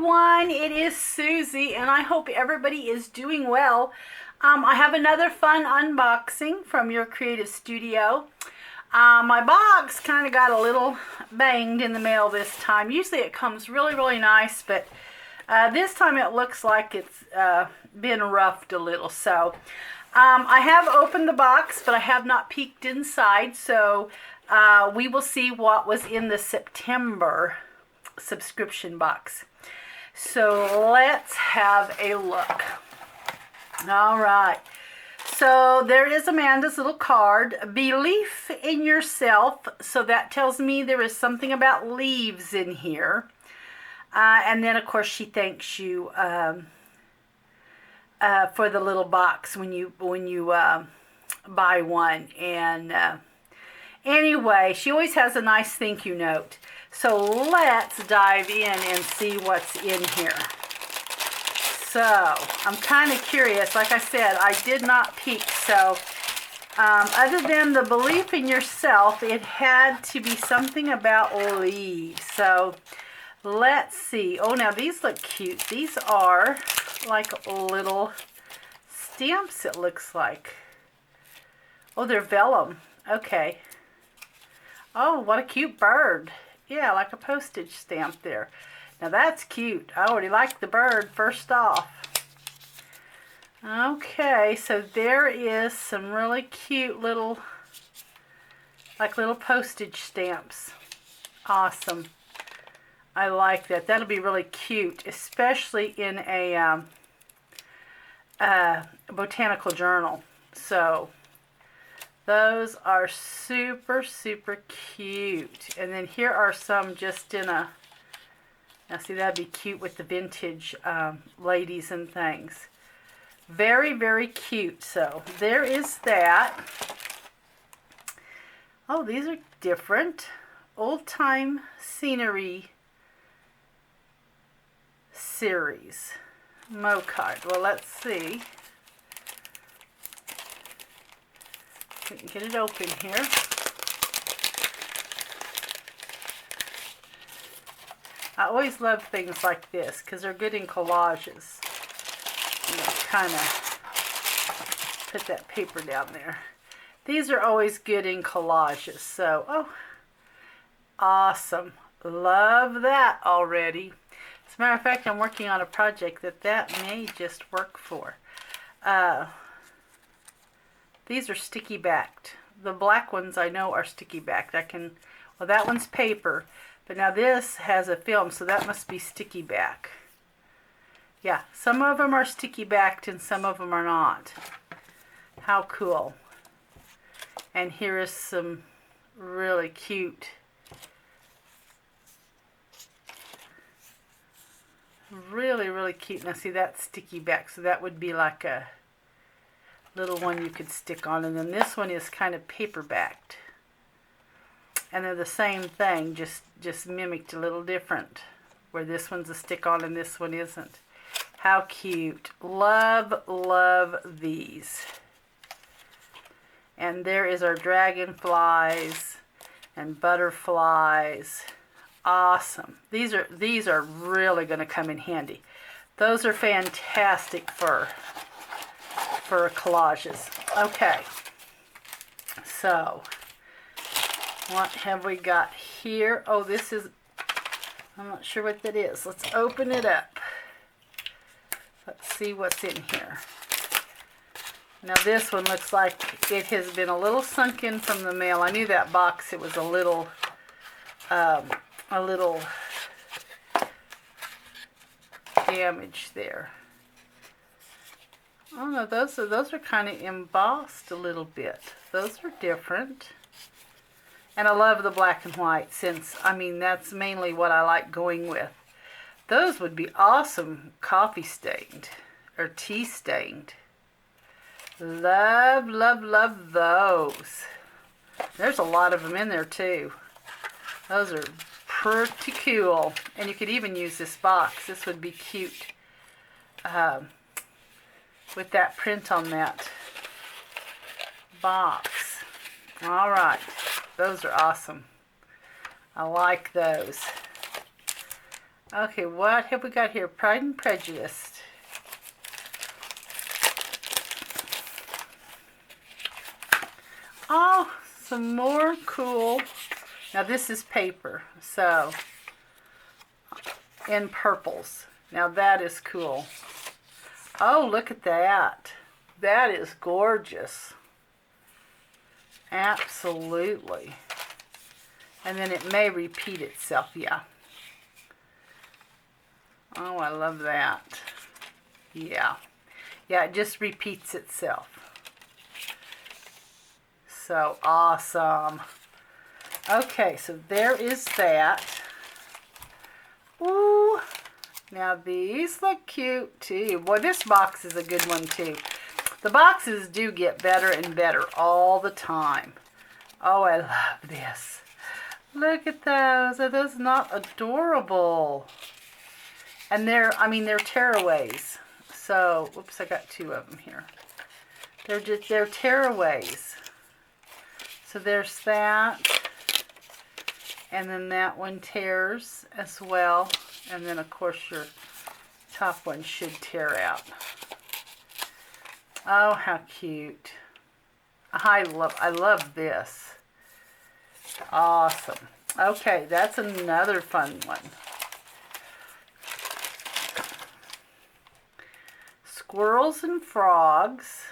everyone, it is Susie and I hope everybody is doing well. I have another fun unboxing from your creative studio. My box kind of got a little banged in the mail this time. Usually it comes really nice, but this time it looks like it's been roughed a little. So I have opened the box, but I have not peeked inside, so we will see what was in the September subscription box. So let's have a look. All right. So there is Amanda's little card, belief in yourself. So that tells me there is something about leaves in here. And then of course she thanks you for the little box when you buy one. And anyway, she always has a nice thank you note. So let's dive in and see what's in here. So I'm kind of curious. Like I said, I did not peek. So other than the belief in yourself, it had to be something about leaves. So let's see. Oh, now these look cute. These are like little stamps, it looks like. Oh, they're vellum. Okay. Oh, what a cute bird. Yeah, like a postage stamp there. Now that's cute. I already like the bird first off. Okay, so there is some really cute little, like little postage stamps. Awesome. I like that. That'll be really cute, especially in a botanical journal. So those are super cute. And then here are some just in a, now see, that'd be cute with the vintage ladies and things. Very cute. So there is that. Oh, these are different. Old time scenery series. Mo card. Well, let's see. We can get it open here. I always love things like this because they're good in collages. Kind of put that paper down there. These are always good in collages. So, oh, awesome. Love that already. As a matter of fact, I'm working on a project that may just work for. These are sticky backed. The black ones I know are sticky backed. Well, that one's paper, but now this has a film, so that must be sticky back. Yeah, some of them are sticky backed and some of them are not. How cool. And here is some really cute, really cute. Now see, that's sticky back, so that would be like a little one you could stick on. And then this one is kind of paper backed. And they're the same thing, just mimicked a little different. Where this one's a stick on and this one isn't. How cute. Love these. And there is our dragonflies and butterflies. Awesome. These are really going to come in handy. Those are fantastic for collages. Okay. So, what have we got here? Oh, this is, I'm not sure what that is. Let's open it up. Let's see what's in here. Now this one looks like it has been a little sunk in from the mail. I knew that box, it was a little damaged there. Oh no, those are kind of embossed a little bit. Those are different. And I love the black and white, since, I mean, that's mainly what I like going with. Those would be awesome coffee stained or tea stained. Love those. There's a lot of them in there too. Those are pretty cool. And you could even use this box. This would be cute with that print on that box. All right. Those are awesome. I like those. Okay, what have we got here? Pride and Prejudice. Oh, some more cool. Now this is paper, so in purples. Now that is cool. Oh, look at that. That is gorgeous. Absolutely. And then it may repeat itself, yeah. Oh, I love that. Yeah. Yeah, it just repeats itself. So awesome. Okay, so there is that. Ooh. Now these look cute too. Boy, this box is a good one too. The boxes do get better and better all the time. Oh, I love this. Look at those. Are those not adorable? And they're tearaways. So, whoops, I got two of them here. They're tearaways. So there's that. And then that one tears as well. And then, of course, your top one should tear out. Oh, how cute. I love this. Awesome. Okay, that's another fun one. Squirrels and Frogs.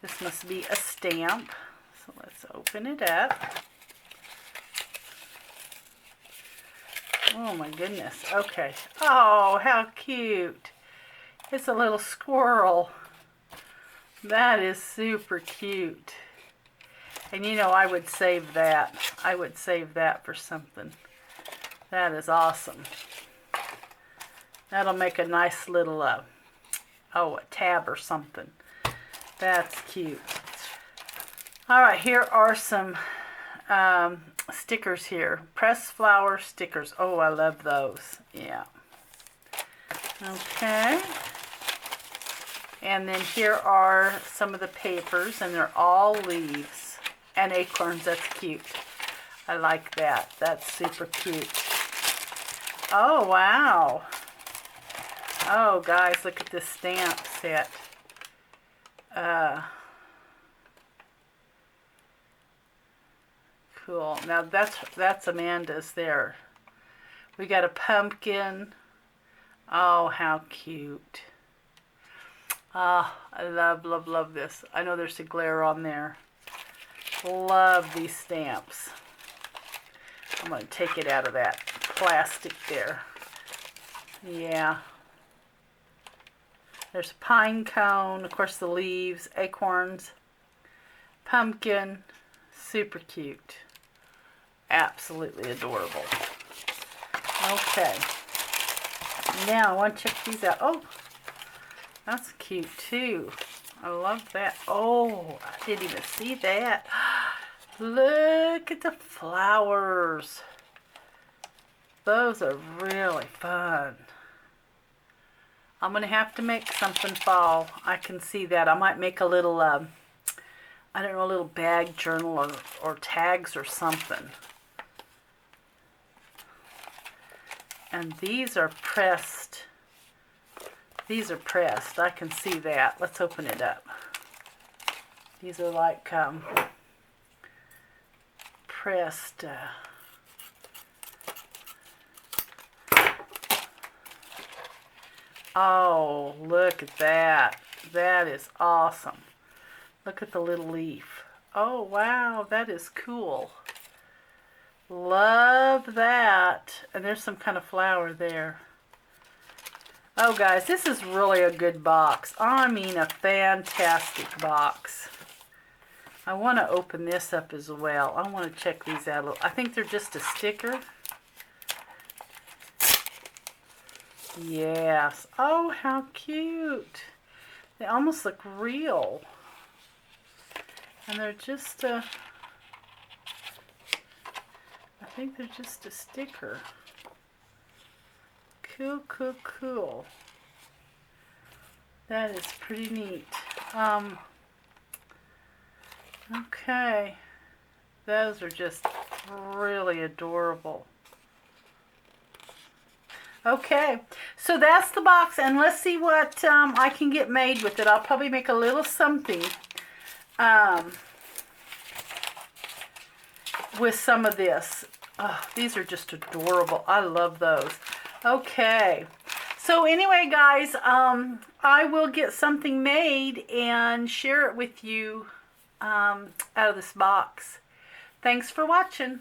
This must be a stamp. So let's open it up. Oh my goodness. Okay. Oh, how cute. It's a little squirrel. That is super cute. And you know, I would save that. I would save that for something. That is awesome. That'll make a nice little, a tab or something. That's cute. All right, here are some stickers here. Pressed flower stickers. Oh, I love those. Yeah. Okay. And then here are some of the papers, and they're all leaves. And acorns, that's cute. I like that. That's super cute. Oh, wow. Oh, guys, look at this stamp set. Cool. Now, that's Amanda's there. We got a pumpkin. Oh, how cute. Ah, I love, love, love this. I know there's a glare on there. Love these stamps. I'm going to take it out of that plastic there. Yeah. There's a pine cone, of course the leaves, acorns, pumpkin. Super cute. Absolutely adorable. Okay. Now I want to check these out. Oh, that's cute too. I love that. Oh, I didn't even see that. Look at the flowers. Those are really fun. I'm going to have to make something fall. I can see that. I might make a little, I don't know, a little bag journal or tags or something. And these are pressed. These are pressed. I can see that. Let's open it up. These are like pressed. Oh, look at that. That is awesome. Look at the little leaf. Oh, wow. That is cool. Love that. And there's some kind of flower there. Oh, guys, this is really a good box. I mean, a fantastic box. I want to open this up as well. I want to check these out a little. I think they're just a sticker. Yes. Oh, how cute. They almost look real. And they're just I think they're just a sticker. Cool, cool, cool. That is pretty neat. Okay. Those are just really adorable. Okay, so that's the box, and let's see what I can get made with it. I'll probably make a little something with some of this. Oh, these are just adorable. I love those. Okay, so anyway, guys, I will get something made and share it with you out of this box. Thanks for watching.